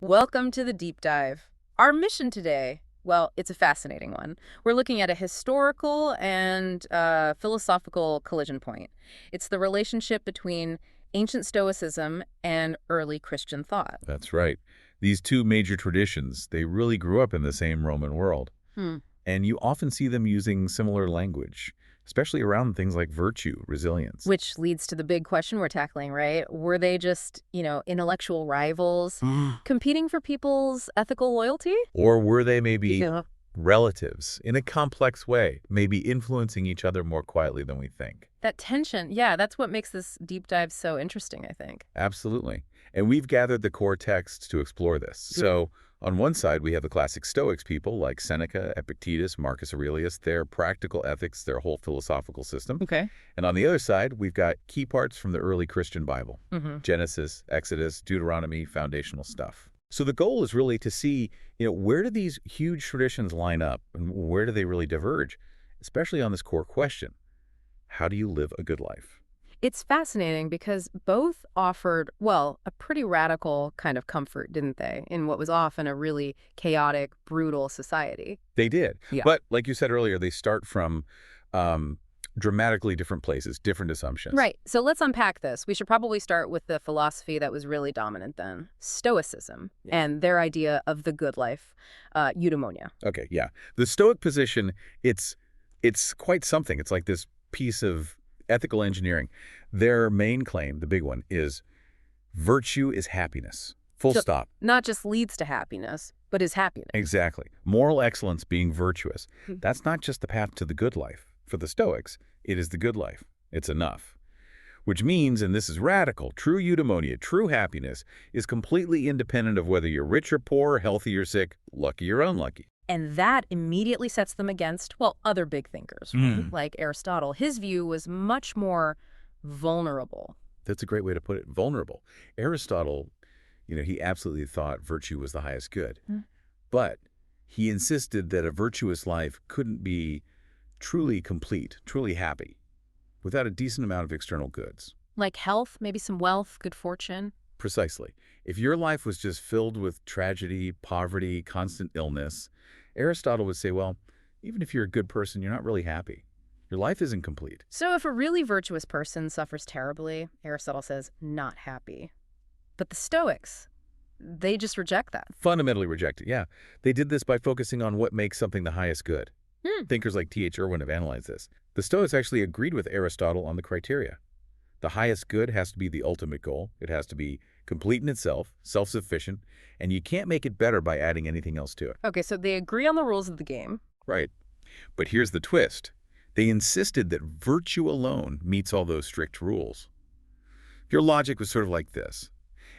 Welcome to the deep dive. Our mission today, well, it's a fascinating one. We're looking at a historical and philosophical collision point. It's the relationship between ancient Stoicism and early Christian thought. That's right. These two major traditions, they really grew up in the same Roman world. Hmm. And you often see them using similar language, especially around things like virtue, resilience. Which leads to the big question we're tackling, right? Were they just, intellectual rivals competing for people's ethical loyalty? Or were they maybe Yeah. relatives in a complex way, maybe influencing each other more quietly than we think? That tension, yeah, that's what makes this deep dive so interesting, I think. Absolutely. And we've gathered the core texts to explore this. So on one side, we have the classic Stoics people like Seneca, Epictetus, Marcus Aurelius, their practical ethics, their whole philosophical system. Okay. And on the other side, we've got key parts from the early Christian Bible, Genesis, Exodus, Deuteronomy, foundational stuff. So the goal is really to see, where do these huge traditions line up and where do they really diverge, especially on this core question: how do you live a good life? It's fascinating because both offered, well, a pretty radical kind of comfort, didn't they, in what was often a really chaotic, brutal society. They did. Yeah. But like you said earlier, they start from dramatically different places, different assumptions. Right. So let's unpack this. We should probably start with the philosophy that was really dominant then, Stoicism, and their idea of the good life, eudaimonia. Okay, yeah. The Stoic position, it's quite something. It's like this piece of ethical engineering. Their main claim, the big one, is virtue is happiness. Full So- stop. Not just leads to happiness, but is happiness. Exactly. Moral excellence being virtuous. Hmm. That's not just the path to the good life. For the Stoics, it is the good life. It's enough. Which means, and this is radical, true eudaimonia, true happiness, is completely independent of whether you're rich or poor, healthy or sick, lucky or unlucky. And that immediately sets them against, well, other big thinkers, right? Like Aristotle. His view was much more vulnerable. That's a great way to put it, vulnerable. Aristotle, he absolutely thought virtue was the highest good. But he insisted that a virtuous life couldn't be truly complete, truly happy, without a decent amount of external goods. Like health, maybe some wealth, good fortune. Precisely. If your life was just filled with tragedy, poverty, constant illness, Aristotle would say, well, even if you're a good person, you're not really happy. Your life isn't complete. So if a really virtuous person suffers terribly, Aristotle says, not happy. But the Stoics, they just reject that. Fundamentally rejected, yeah. They did this by focusing on what makes something the highest good. Thinkers like T.H. Irwin have analyzed this. The Stoics actually agreed with Aristotle on the criteria. The highest good has to be the ultimate goal. It has to be complete in itself, self-sufficient, and you can't make it better by adding anything else to it. Okay, so they agree on the rules of the game. Right. But here's the twist. They insisted that virtue alone meets all those strict rules. Your logic was sort of like this.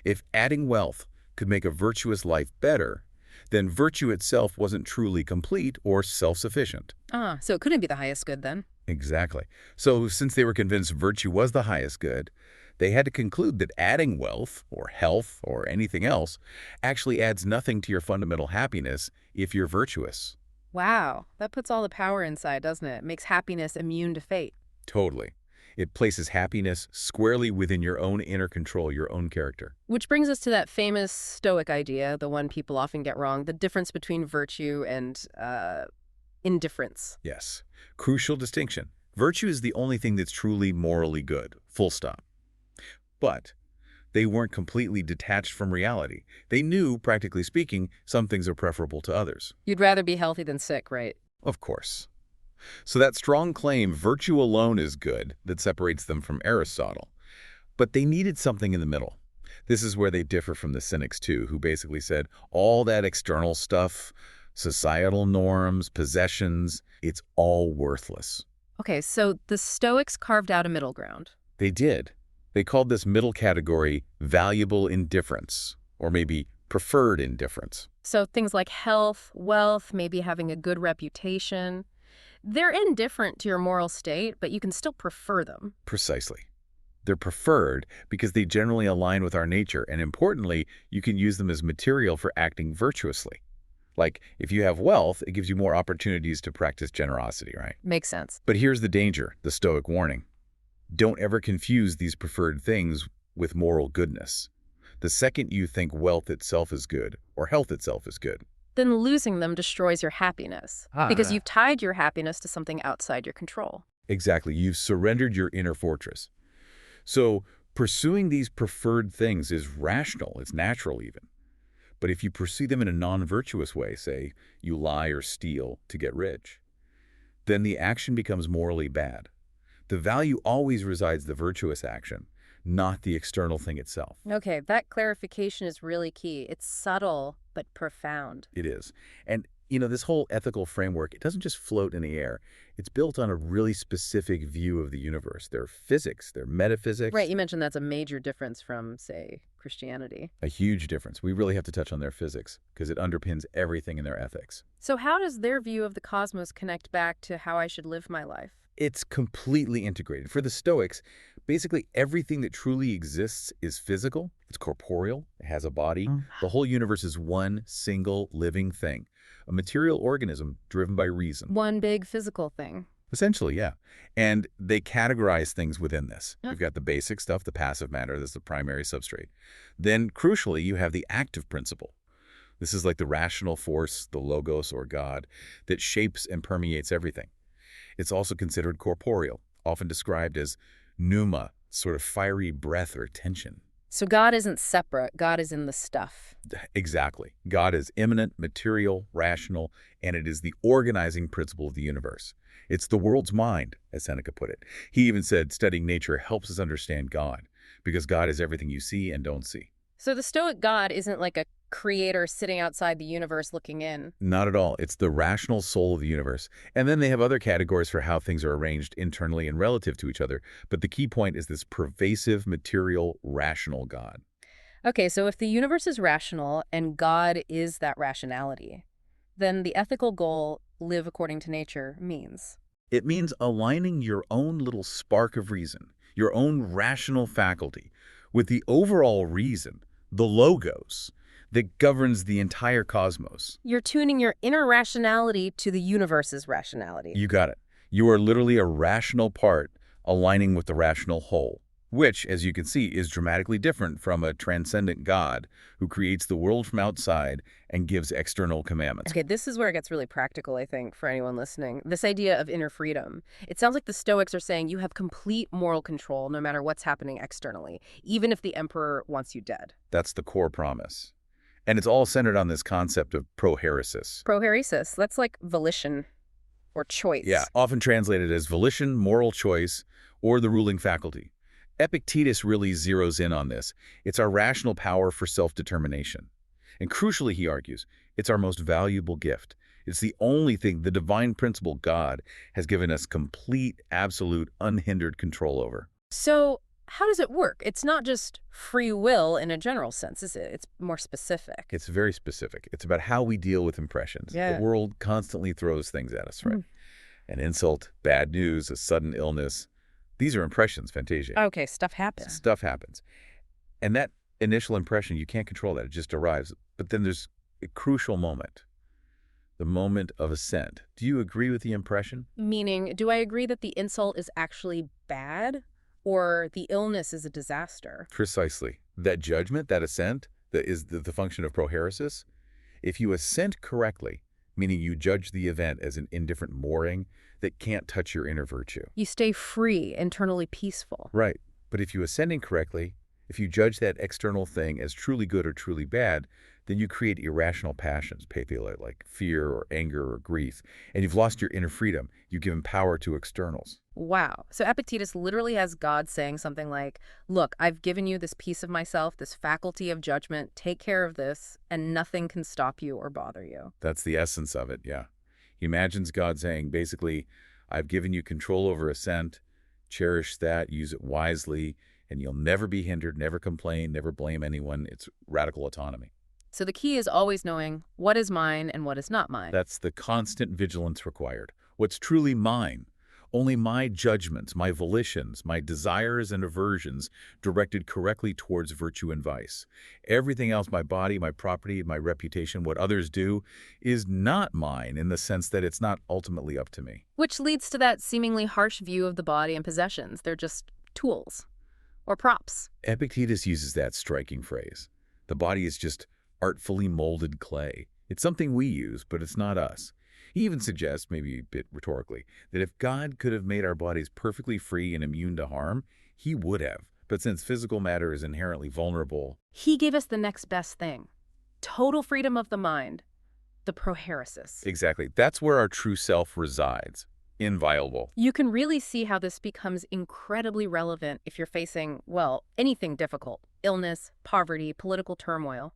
If adding wealth could make a virtuous life better, then virtue itself wasn't truly complete or self-sufficient. So it couldn't be the highest good then. Exactly. So since they were convinced virtue was the highest good, they had to conclude that adding wealth or health or anything else actually adds nothing to your fundamental happiness if you're virtuous. Wow, that puts all the power inside, doesn't it? Makes happiness immune to fate. Totally. It places happiness squarely within your own inner control, your own character. Which brings us to that famous Stoic idea, the one people often get wrong, the difference between virtue and indifference. Yes. Crucial distinction. Virtue is the only thing that's truly morally good. Full stop. But they weren't completely detached from reality. They knew, practically speaking, some things are preferable to others. You'd rather be healthy than sick, right? Of course. So that strong claim, virtue alone is good, that separates them from Aristotle. But they needed something in the middle. This is where they differ from the Cynics too, who basically said all that external stuff, societal norms, possessions, it's all worthless. Okay, so the Stoics carved out a middle ground. They did. They called this middle category valuable indifference, or maybe preferred indifference. So things like health, wealth, maybe having a good reputation, they're indifferent to your moral state, but you can still prefer them. Precisely. They're preferred because they generally align with our nature, and importantly, you can use them as material for acting virtuously. Like, if you have wealth, it gives you more opportunities to practice generosity, right? Makes sense. But here's the danger, the Stoic warning. Don't ever confuse these preferred things with moral goodness. The second you think wealth itself is good or health itself is good. Then losing them destroys your happiness because Ah. you've tied your happiness to something outside your control. Exactly. You've surrendered your inner fortress. So pursuing these preferred things is rational. It's natural even. But if you pursue them in a non-virtuous way, say you lie or steal to get rich, then the action becomes morally bad. The value always resides in the virtuous action, not the external thing itself. Okay, that clarification is really key. It's subtle but profound. It is. And, this whole ethical framework, it doesn't just float in the air. It's built on a really specific view of the universe. Their physics, their Right, metaphysics, you mentioned that's a major difference from, say, Christianity. a huge difference. We really have to touch on their physics because it underpins everything in their ethics. So how does their view of the cosmos connect back to how I should live my life? It's completely integrated. For the Stoics, basically everything that truly exists is physical, it's corporeal, it has a body. The whole universe is one single living thing, a material organism driven by reason. One big physical thing. Essentially, yeah. And they categorize things within this. Yeah. We've got the basic stuff, the passive matter, that's the primary substrate. Then, crucially, you have the active principle. This is like the rational force, the logos or God, that shapes and permeates everything. It's also considered corporeal, often described as pneuma, sort of fiery breath or tension. So God isn't separate. God is in the stuff. Exactly. God is immanent, material, rational, and it is the organizing principle of the universe. It's the world's mind, as Seneca put it. He even said studying nature helps us understand God, because God is everything you see and don't see. So the Stoic God isn't like a creator sitting outside the universe looking in. Not at all. It's the rational soul of the universe. And then they have other categories for how things are arranged internally and relative to each other. But the key point is this pervasive, material, rational God. Okay, so if the universe is rational and God is that rationality, then the ethical goal, live according to nature, means. It means aligning your own little spark of reason, your own rational faculty, with the overall reason, the logos, that governs the entire cosmos. You're tuning your inner rationality to the universe's rationality. You got it. You are literally a rational part aligning with the rational whole, which, as you can see, is dramatically different from a transcendent God who creates the world from outside and gives external commandments. Okay, this is where it gets really practical, I think, for anyone listening. This idea of inner freedom. It sounds like the Stoics are saying you have complete moral control no matter what's happening externally, even if the emperor wants you dead. That's the core promise. And it's all centered on this concept of proheresis. Proheresis, that's like volition or choice. Yeah, often translated as volition, moral choice, or the ruling faculty. Epictetus really zeroes in on this. It's our rational power for self-determination. And crucially, he argues, it's our most valuable gift. It's the only thing the divine principle God has given us complete, absolute, unhindered control over. So how does it work? It's not just free will in a general sense, is it? It's more specific. It's very specific. It's about how we deal with impressions. Yeah. The world constantly throws things at us, right? An insult, bad news, a sudden illness. These are impressions, Fantasia. Okay, stuff happens. Stuff happens. And that initial impression, you can't control that. It just arrives. But then there's a crucial moment, the moment of assent. Do you agree with the impression? Meaning, do I agree that the insult is actually bad or the illness is a disaster? Precisely. That judgment, that assent, that is the function of proheresis. If you assent correctly, meaning you judge the event as an indifferent mooring that can't touch your inner virtue. You stay free, internally peaceful. Right. But if you assent incorrectly, if you judge that external thing as truly good or truly bad, then you create irrational passions, like fear or anger or grief, and you've lost your inner freedom. You've given power to externals. Wow. So Epictetus literally has God saying something like, look, I've given you this piece of myself, this faculty of judgment. Take care of this, and nothing can stop you or bother you. That's the essence of it, yeah. He imagines God saying, basically, I've given you control over assent, cherish that, use it wisely, and you'll never be hindered, never complain, never blame anyone. It's radical autonomy. So the key is always knowing what is mine and what is not mine. That's the constant vigilance required. What's truly mine? Only my judgments, my volitions, my desires and aversions directed correctly towards virtue and vice. Everything else, my body, my property, my reputation, what others do, is not mine in the sense that it's not ultimately up to me. Which leads to that seemingly harsh view of the body and possessions. They're just tools or props. Epictetus uses that striking phrase. The body is just artfully molded clay. It's something we use, but it's not us. He even suggests, maybe a bit rhetorically, that if God could have made our bodies perfectly free and immune to harm, he would have. But since physical matter is inherently vulnerable, He gave us the next best thing. Total freedom of the mind. The proheresis. exactly, that's where our true self resides. Inviolable. You can really see how this becomes incredibly relevant if you're facing, well, anything difficult. Illness, poverty, political turmoil.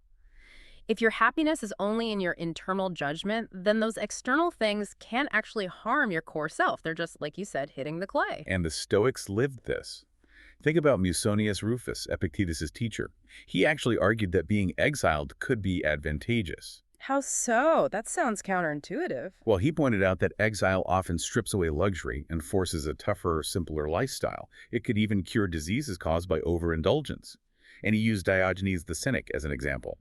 If your happiness is only in your internal judgment, then those external things can't actually harm your core self. They're just, like you said, hitting the clay. And the Stoics lived this. Think about Musonius Rufus, Epictetus' teacher. He actually argued that being exiled could be advantageous. How so? That sounds counterintuitive. Well, he pointed out that exile often strips away luxury and forces a tougher, simpler lifestyle. It could even cure diseases caused by overindulgence. And he used Diogenes the Cynic as an example.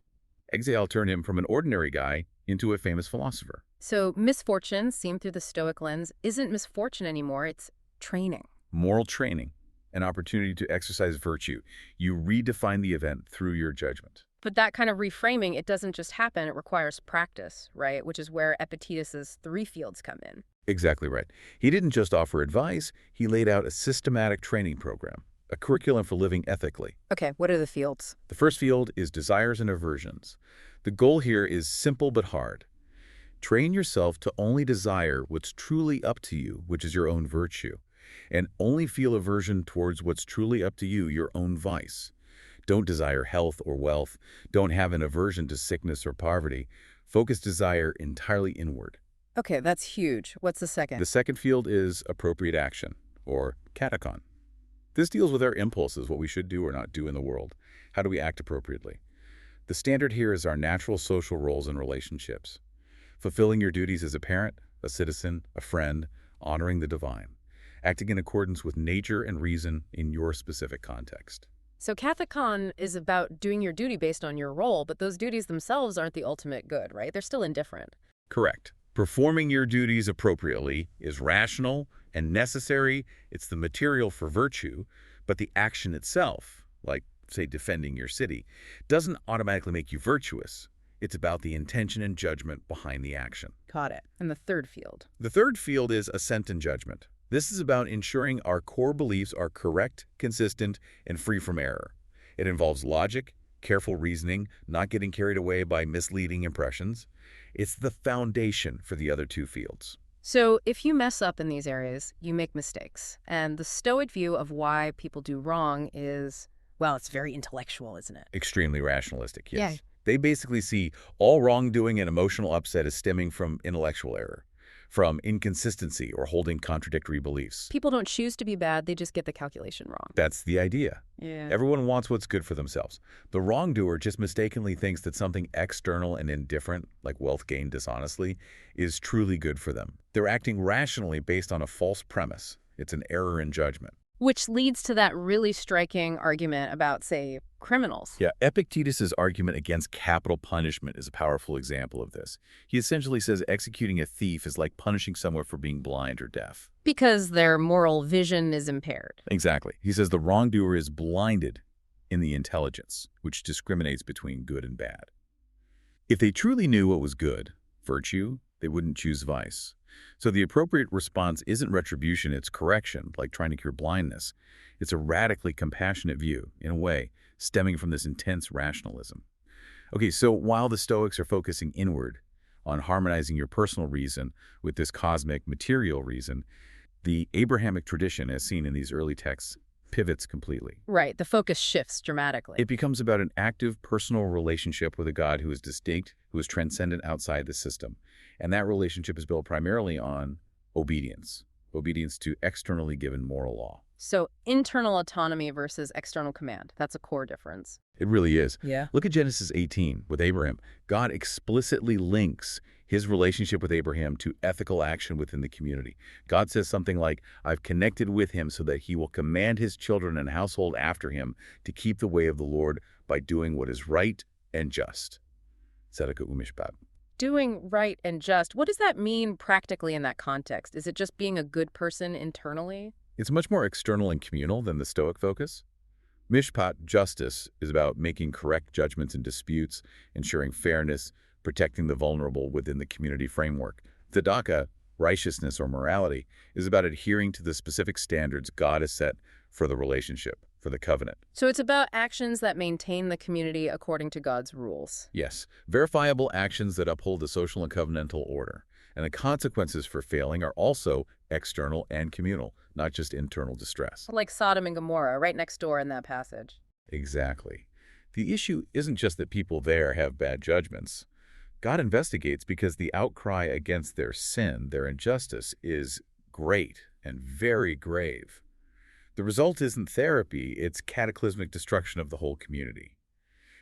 Exile turned him from an ordinary guy into a famous philosopher. So misfortune, seen through the Stoic lens, isn't misfortune anymore, it's training. Moral training, an opportunity to exercise virtue. You redefine the event through your judgment. But that kind of reframing, it doesn't just happen, it requires practice, right? Which is where Epictetus's three fields come in. Exactly right. He didn't just offer advice, he laid out a systematic training program, a curriculum for living ethically. Okay, what are the fields? The first field is desires and aversions. The goal here is simple but hard. Train yourself to only desire what's truly up to you, which is your own virtue, and only feel aversion towards what's truly up to you, your own vice. Don't desire health or wealth. Don't have an aversion to sickness or poverty. Focus desire entirely inward. Okay, that's huge. What's the second? The second field is appropriate action, or katakon. This deals with our impulses, what we should do or not do in the world. How do we act appropriately? The standard here is our natural social roles and relationships. Fulfilling your duties as a parent, a citizen, a friend, honoring the divine. Acting in accordance with nature and reason in your specific context. So kathekon is about doing your duty based on your role, but those duties themselves aren't the ultimate good, right? They're still indifferent. Correct. Performing your duties appropriately is rational and necessary. It's the material for virtue, but the action itself, like, say, defending your city, doesn't automatically make you virtuous. It's about the intention and judgment behind the action. Got it. And the third field? The third field is assent and judgment. This is about ensuring our core beliefs are correct, consistent, and free from error. It involves logic, careful reasoning, not getting carried away by misleading impressions. It's the foundation for the other two fields. So if you mess up in these areas, you make mistakes. And the Stoic view of why people do wrong is, well, it's very intellectual, isn't it? Extremely rationalistic, yes. Yeah. They basically see all wrongdoing and emotional upset as stemming from intellectual error, from inconsistency or holding contradictory beliefs. People don't choose to be bad, they just get the calculation wrong. That's the idea. Yeah. Everyone wants what's good for themselves. The wrongdoer just mistakenly thinks that something external and indifferent, like wealth gained dishonestly, is truly good for them. They're acting rationally based on a false premise. It's an error in judgment. Which leads to that really striking argument about, say, criminals. Yeah, Epictetus' argument against capital punishment is a powerful example of this. He essentially says executing a thief is like punishing someone for being blind or deaf. Because their moral vision is impaired. Exactly. He says the wrongdoer is blinded in the intelligence, which discriminates between good and bad. If they truly knew what was good, virtue, they wouldn't choose vice. So the appropriate response isn't retribution, it's correction, like trying to cure blindness. It's a radically compassionate view, in a way, stemming from this intense rationalism. Okay, so while the Stoics are focusing inward on harmonizing your personal reason with this cosmic material reason, the Abrahamic tradition, as seen in these early texts, pivots completely. Right, the focus shifts dramatically. It becomes about an active personal relationship with a God who is distinct, who is transcendent outside the system. And that relationship is built primarily on obedience to externally given moral law. So internal autonomy versus external command. That's a core difference. It really is. Yeah. Look at Genesis 18 with Abraham. God explicitly links his relationship with Abraham to ethical action within the community. God says something like, I've connected with him so that he will command his children and household after him to keep the way of the Lord by doing what is right and just. Seneca umishpat. Doing right and just. What does that mean practically in that context? Is it just being a good person internally? It's much more external and communal than the Stoic focus. Mishpat, justice, is about making correct judgments in disputes, ensuring fairness, protecting the vulnerable within the community framework. Tzedakah, righteousness or morality, is about adhering to the specific standards God has set for the relationship, for the covenant. So it's about actions that maintain the community according to God's rules. Yes, verifiable actions that uphold the social and covenantal order. And the consequences for failing are also external and communal, not just internal distress. Like Sodom and Gomorrah, right next door in that passage. Exactly. The issue isn't just that people there have bad judgments. God investigates because the outcry against their sin, their injustice, is great and very grave. The result isn't therapy, it's cataclysmic destruction of the whole community.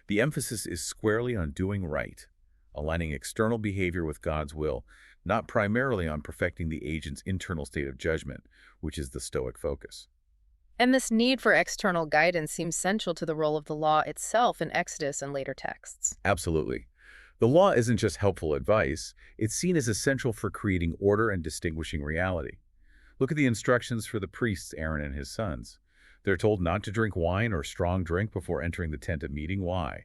The emphasis is squarely on doing right, aligning external behavior with God's will, not primarily on perfecting the agent's internal state of judgment, which is the Stoic focus. And this need for external guidance seems central to the role of the law itself in Exodus and later texts. Absolutely. The law isn't just helpful advice, it's seen as essential for creating order and distinguishing reality. Look at the instructions for the priests, Aaron and his sons. They're told not to drink wine or strong drink before entering the tent of meeting. Why?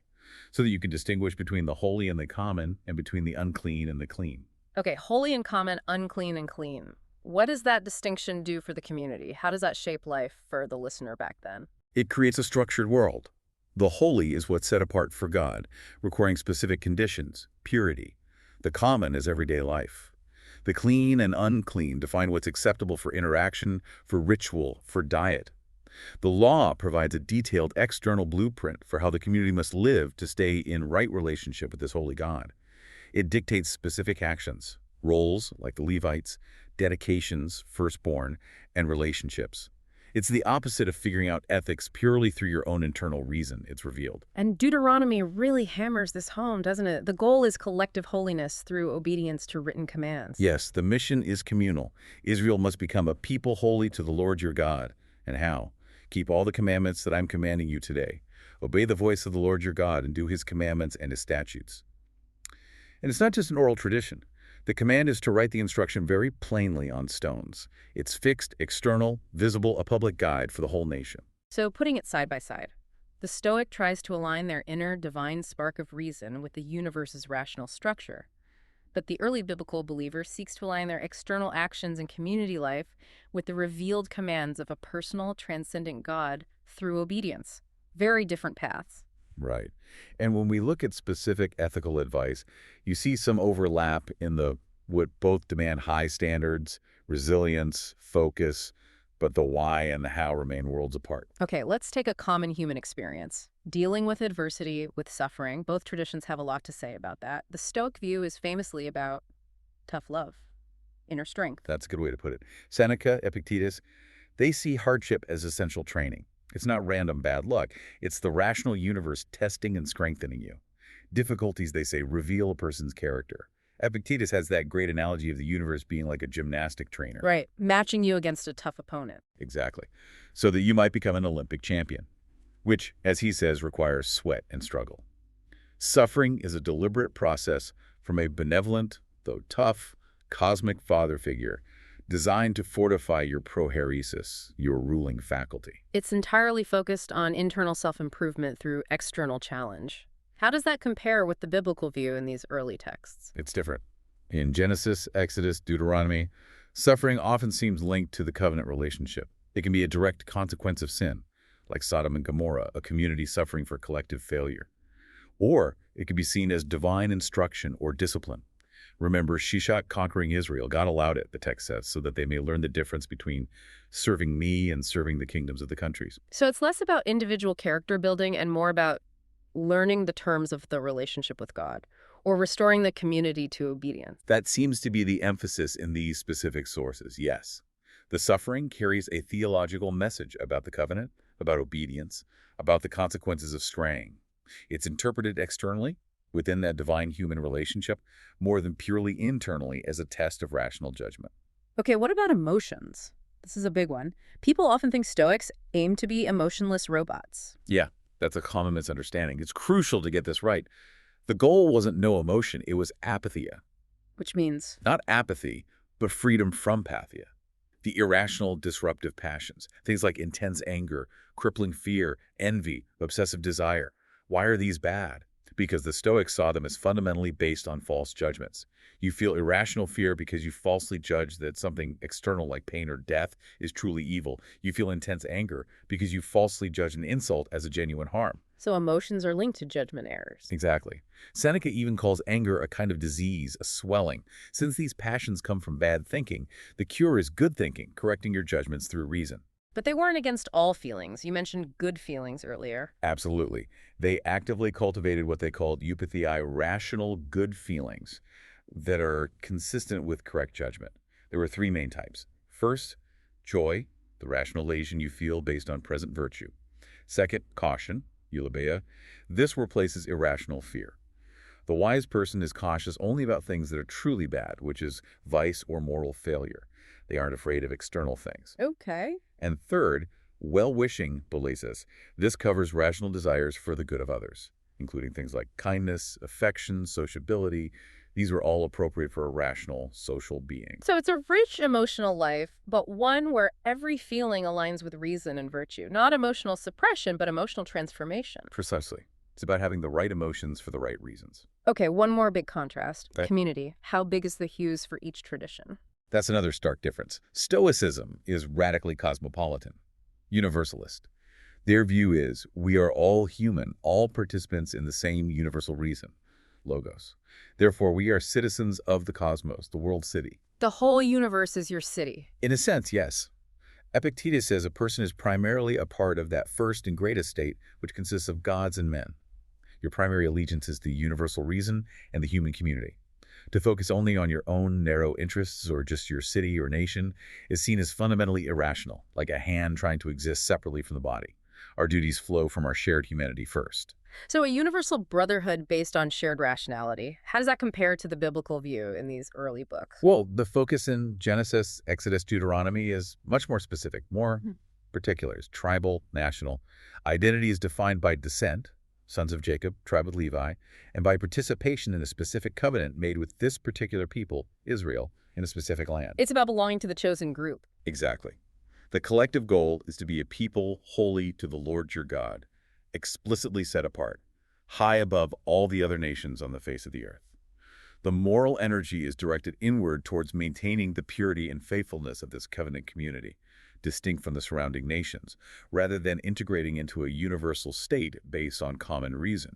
So that you can distinguish between the holy and the common, and between the unclean and the clean. Okay, holy and common, unclean and clean. What does that distinction do for the community? How does that shape life for the listener back then? It creates a structured world. The holy is what's set apart for God, requiring specific conditions, purity. The common is everyday life. The clean and unclean define what's acceptable for interaction, for ritual, for diet. The law provides a detailed external blueprint for how the community must live to stay in right relationship with this holy God. It dictates specific actions, roles like the Levites, dedications, firstborn, and relationships. It's the opposite of figuring out ethics purely through your own internal reason, it's revealed. And Deuteronomy really hammers this home, doesn't it? The goal is collective holiness through obedience to written commands. Yes, the mission is communal. Israel must become a people holy to the Lord your God. And how? Keep all the commandments that I'm commanding you today. Obey the voice of the Lord your God and do his commandments and his statutes. And it's not just an oral tradition. The command is to write the instruction very plainly on stones. It's fixed, external, visible, a public guide for the whole nation. So putting it side by side, the Stoic tries to align their inner divine spark of reason with the universe's rational structure. But the early biblical believer seeks to align their external actions and community life with the revealed commands of a personal, transcendent God through obedience. Very different paths. Right. And when we look at specific ethical advice, you see some overlap in the what both demand high standards, resilience, focus, but the why and the how remain worlds apart. Okay, let's take a common human experience. Dealing with adversity, with suffering. Both traditions have a lot to say about that. The Stoic view is famously about tough love, inner strength. That's a good way to put it. Seneca, Epictetus, they see hardship as essential training. It's not random bad luck. It's the rational universe testing and strengthening you. Difficulties, they say, reveal a person's character. Epictetus has that great analogy of the universe being like a gymnastic trainer. Right, matching you against a tough opponent. Exactly. So that you might become an Olympic champion, which, as he says, requires sweat and struggle. Suffering is a deliberate process from a benevolent, though tough, cosmic father figure designed to fortify your prohairesis, your ruling faculty. It's entirely focused on internal self-improvement through external challenge. How does that compare with the biblical view in these early texts? It's different. In Genesis, Exodus, Deuteronomy, suffering often seems linked to the covenant relationship. It can be a direct consequence of sin, like Sodom and Gomorrah, a community suffering for collective failure. Or it can be seen as divine instruction or discipline. Remember, Shishak conquering Israel, God allowed it, the text says, so that they may learn the difference between serving me and serving the kingdoms of the countries. So it's less about individual character building and more about learning the terms of the relationship with God, or restoring the community to obedience. That seems to be the emphasis in these specific sources, yes. The suffering carries a theological message about the covenant, about obedience, about the consequences of straying. It's interpreted externally, within that divine human relationship, more than purely internally as a test of rational judgment. Okay, what about emotions? This is a big one. People often think Stoics aim to be emotionless robots. Yeah, that's a common misunderstanding. It's crucial to get this right. The goal wasn't no emotion, it was apatheia. Which means? Not apathy, but freedom from pathia. The irrational, disruptive passions, things like intense anger, crippling fear, envy, obsessive desire. Why are these bad? Because the Stoics saw them as fundamentally based on false judgments. You feel irrational fear because you falsely judge that something external like pain or death is truly evil. You feel intense anger because you falsely judge an insult as a genuine harm. So emotions are linked to judgment errors. Exactly. Seneca even calls anger a kind of disease, a swelling. Since these passions come from bad thinking, the cure is good thinking, correcting your judgments through reason. But they weren't against all feelings. You mentioned good feelings earlier. Absolutely. They actively cultivated what they called eupathei, rational good feelings that are consistent with correct judgment. There were three main types. First, joy, the rational elation you feel based on present virtue. Second, caution, eulabeia. This replaces irrational fear. The wise person is cautious only about things that are truly bad, which is vice or moral failure. They aren't afraid of external things. Okay. And third, well-wishing, bolesis. This covers rational desires for the good of others, including things like kindness, affection, sociability. These were all appropriate for a rational, social being. So it's a rich emotional life, but one where every feeling aligns with reason and virtue. Not emotional suppression, but emotional transformation. Precisely. It's about having the right emotions for the right reasons. Okay, one more big contrast. Okay. Community. How big is the hues for each tradition? That's another stark difference. Stoicism is radically cosmopolitan, universalist. Their view is we are all human, all participants in the same universal reason, logos. Therefore, we are citizens of the cosmos, the world city. The whole universe is your city. In a sense, yes. Epictetus says a person is primarily a part of that first and greatest state, which consists of gods and men. Your primary allegiance is the universal reason and the human community. To focus only on your own narrow interests or just your city or nation is seen as fundamentally irrational, like a hand trying to exist separately from the body. Our duties flow from our shared humanity first. So a universal brotherhood based on shared rationality. How does that compare to the biblical view in these early books? Well, the focus in Genesis, Exodus, Deuteronomy is much more specific, more particulars, tribal, national. Identity is defined by descent, sons of Jacob, tribe of Levi, and by participation in a specific covenant made with this particular people, Israel, in a specific land. It's about belonging to the chosen group. Exactly. The collective goal is to be a people holy to the Lord your God, explicitly set apart, high above all the other nations on the face of the earth. The moral energy is directed inward towards maintaining the purity and faithfulness of this covenant community, distinct from the surrounding nations, rather than integrating into a universal state based on common reason.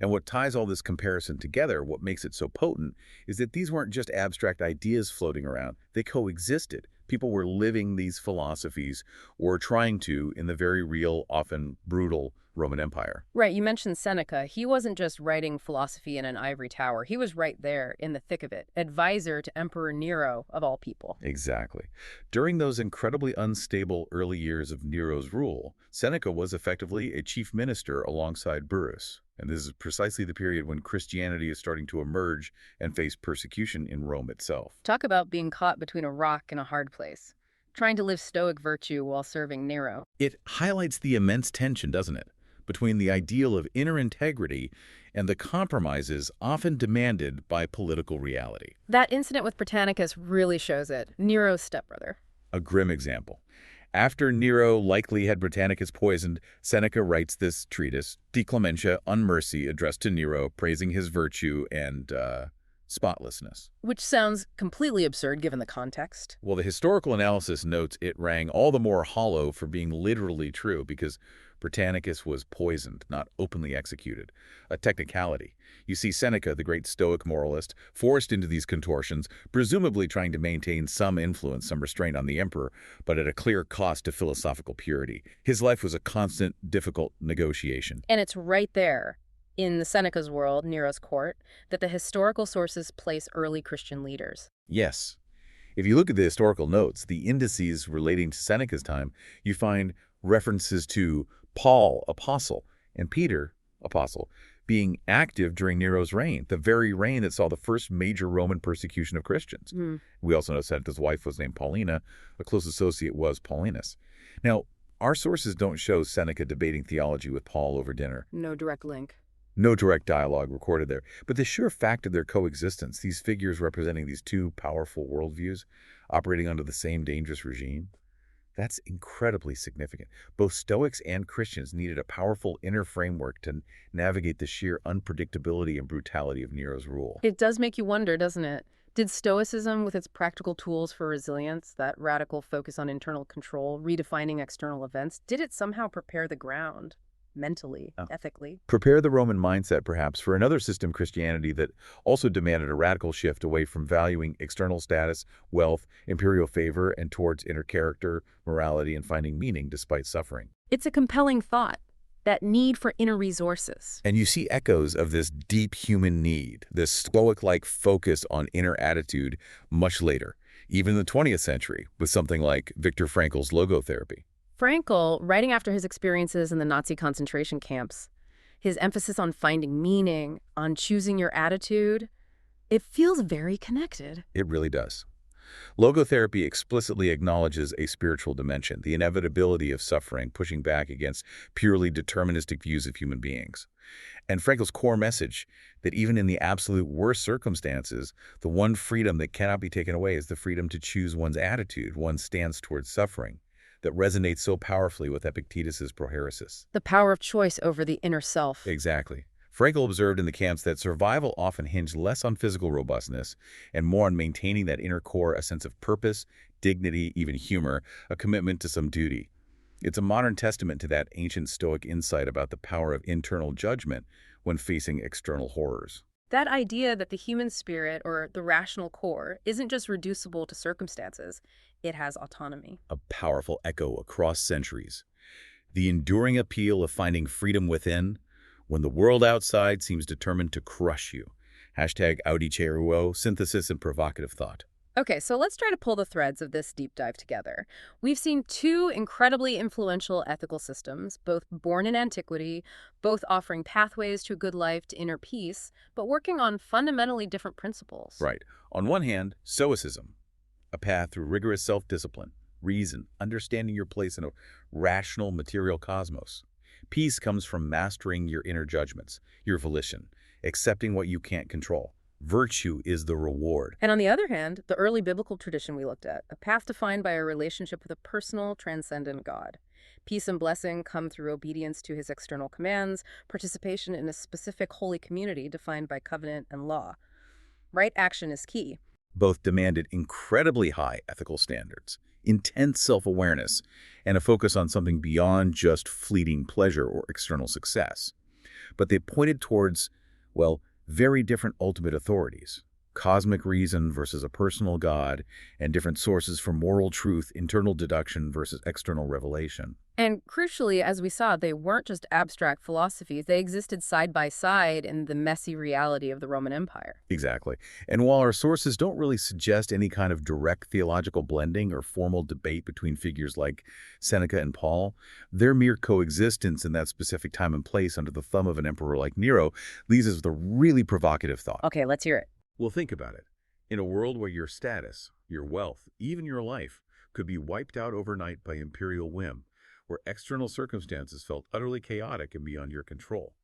And what ties all this comparison together, what makes it so potent, is that these weren't just abstract ideas floating around. They coexisted. People were living these philosophies, or trying to, in the very real, often brutal Roman Empire. Right, you mentioned Seneca. He wasn't just writing philosophy in an ivory tower. He was right there in the thick of it, advisor to Emperor Nero, of all people. Exactly. During those incredibly unstable early years of Nero's rule, Seneca was effectively a chief minister alongside Burrus. And this is precisely the period when Christianity is starting to emerge and face persecution in Rome itself. Talk about being caught between a rock and a hard place, trying to live Stoic virtue while serving Nero. It highlights the immense tension, doesn't it, between the ideal of inner integrity and the compromises often demanded by political reality. That incident with Britannicus really shows it. Nero's stepbrother. A grim example. After Nero likely had Britannicus poisoned, Seneca writes this treatise, De Clementia, on mercy, addressed to Nero, praising his virtue and spotlessness. Which sounds completely absurd given the context. Well, the historical analysis notes it rang all the more hollow for being literally true because Britannicus was poisoned, not openly executed. A technicality. You see Seneca, the great Stoic moralist, forced into these contortions, presumably trying to maintain some influence, some restraint on the emperor, but at a clear cost to philosophical purity. His life was a constant, difficult negotiation. And it's right there, in the Seneca's world, Nero's court, that the historical sources place early Christian leaders. Yes. If you look at the historical notes, the indices relating to Seneca's time, you find references to Paul, apostle, and Peter, apostle, being active during Nero's reign, the very reign that saw the first major Roman persecution of Christians. We also know Seneca's wife was named Paulina. A close associate was Paulinus. Now, our sources don't show Seneca debating theology with Paul over dinner. No direct link. No direct dialogue recorded there. But the sheer fact of their coexistence, these figures representing these two powerful worldviews, operating under the same dangerous regime, That's incredibly significant. Both Stoics and Christians needed a powerful inner framework to navigate the sheer unpredictability and brutality of Nero's rule. It does make you wonder, doesn't it? Did Stoicism, with its practical tools for resilience, that radical focus on internal control, redefining external events, did it somehow prepare the ground, mentally, ethically? Prepare the Roman mindset, perhaps, for another system, Christianity, that also demanded a radical shift away from valuing external status, wealth, imperial favor, and towards inner character, morality, and finding meaning despite suffering. It's a compelling thought, that need for inner resources. And you see echoes of this deep human need, this Stoic-like focus on inner attitude much later, even in the 20th century, with something like Viktor Frankl's logotherapy. Frankl, writing after his experiences in the Nazi concentration camps, his emphasis on finding meaning, on choosing your attitude, it feels very connected. It really does. Logotherapy explicitly acknowledges a spiritual dimension, the inevitability of suffering, pushing back against purely deterministic views of human beings. And Frankl's core message, that even in the absolute worst circumstances, the one freedom that cannot be taken away is the freedom to choose one's attitude, one's stance towards suffering, that resonates so powerfully with Epictetus's prohairesis. The power of choice over the inner self. Exactly. Frankl observed in the camps that survival often hinged less on physical robustness and more on maintaining that inner core, a sense of purpose, dignity, even humor, a commitment to some duty. It's a modern testament to that ancient Stoic insight about the power of internal judgment when facing external horrors. That idea that the human spirit, or the rational core, isn't just reducible to circumstances, it has autonomy. A powerful echo across centuries. The enduring appeal of finding freedom within when the world outside seems determined to crush you. Hashtag Audiceruo, synthesis and provocative thought. Okay, so let's try to pull the threads of this deep dive together. We've seen two incredibly influential ethical systems, both born in antiquity, both offering pathways to a good life, to inner peace, but working on fundamentally different principles. Right. On one hand, Stoicism, a path through rigorous self-discipline, reason, understanding your place in a rational material cosmos. Peace comes from mastering your inner judgments, your volition, accepting what you can't control. Virtue is the reward. And on the other hand, the early biblical tradition we looked at, a path defined by a relationship with a personal, transcendent God. Peace and blessing come through obedience to his external commands, participation in a specific holy community defined by covenant and law. Right action is key. Both demanded incredibly high ethical standards, intense self-awareness, and a focus on something beyond just fleeting pleasure or external success. But they pointed towards, well, very different ultimate authorities. Cosmic reason versus a personal God, and different sources for moral truth, internal deduction versus external revelation. And crucially, as we saw, they weren't just abstract philosophies. They existed side by side in the messy reality of the Roman Empire. Exactly. And while our sources don't really suggest any kind of direct theological blending or formal debate between figures like Seneca and Paul, their mere coexistence in that specific time and place under the thumb of an emperor like Nero leaves us with a really provocative thought. Okay, let's hear it. Well, think about it. In a world where your status, your wealth, even your life could be wiped out overnight by imperial whim, where external circumstances felt utterly chaotic and beyond your control,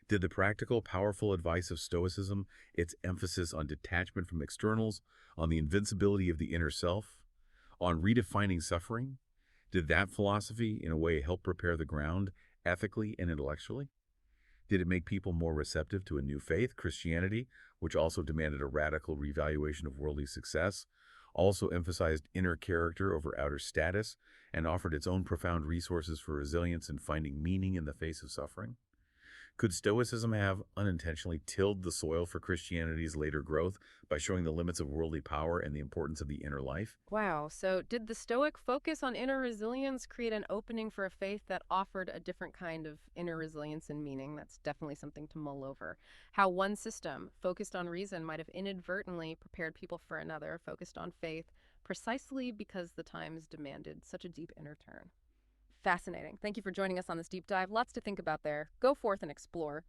did the practical, powerful advice of Stoicism, its emphasis on detachment from externals, on the invincibility of the inner self, on redefining suffering, did that philosophy, in a way, help prepare the ground ethically and intellectually? Did it make people more receptive to a new faith, Christianity, which also demanded a radical revaluation of worldly success, also emphasized inner character over outer status, and offered its own profound resources for resilience and finding meaning in the face of suffering? Could Stoicism have unintentionally tilled the soil for Christianity's later growth by showing the limits of worldly power and the importance of the inner life? Wow, so did the Stoic focus on inner resilience create an opening for a faith that offered a different kind of inner resilience and meaning? That's definitely something to mull over. How one system, focused on reason, might have inadvertently prepared people for another, focused on faith, precisely because the times demanded such a deep inner turn. Fascinating. Thank you for joining us on this deep dive. Lots to think about there. Go forth and explore.